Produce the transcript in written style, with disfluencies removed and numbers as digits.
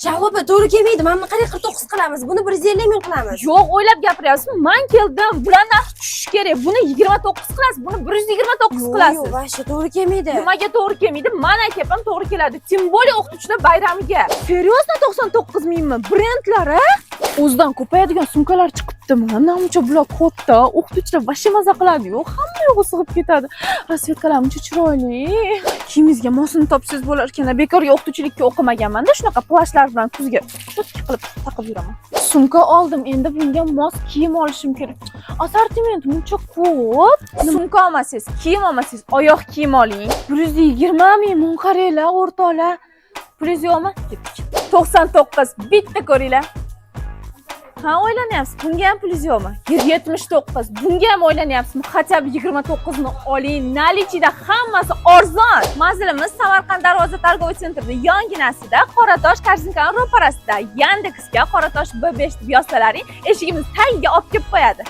Javob to'g'ri kelmaydi. Mana buni qanday 49 qilamiz? Buni 150 ming qilamiz. Yo'q, o'ylab gapiryapsizmi? Men keldim. Bular narx tushishi kerak. Buni 29 qilasiz, buni 129 qilasiz. Yo'q, vaqti to'g'ri kelmaydi. Nimaga to'g'ri kelmaydi? Men aytyapman, to'g'ri keladi. Tim bo'li o'qituvchilar bayramiga. Seriyosno 99 mingmi? Brendlar, a? O'zidan ko'payadigan sumkalar chiqibdimi? Namuncha bular katta. O'qituvchilar vashim maza qiladi-yu. Hamma yo'g'i sig'ib ketadi. Rasvetkalar muncha chiroyli. Kiyimingizga mosini topsangiz bo'lar ekan. Bekorga o'qituvchilikka o'qimaganman-da, shunaqa plashlar bilan kuzga cho'tka qilib taqib yuraman. Sumka oldim, endi bunga mos kiyim olishim kerak. Assortiment muncha ko'p. Sumka olmasangiz, kiyim olmasangiz, oyoq kiyim oling. 120 ming mun qaranglar, o'rtoqlar. Pulingiz yo'qmi? Ketdik. 99 bitta ko'ringlar. Ha, o'ylanyapsiz. Bunga ham pulingiz yo'qmi? 79. Bunga ham o'ylanyapsizmi? Хотя бы 29 ni oling. Nalichida hammasi arzon. Manzilimiz Samarqand Darvoza торговый sentrining yonginasida, Qoratosh Korzinkaning ro'parasida. Yandexsga Qoratosh B5 deb yozsalaring, eshigimiz tagiga olib kelib qo'yadi.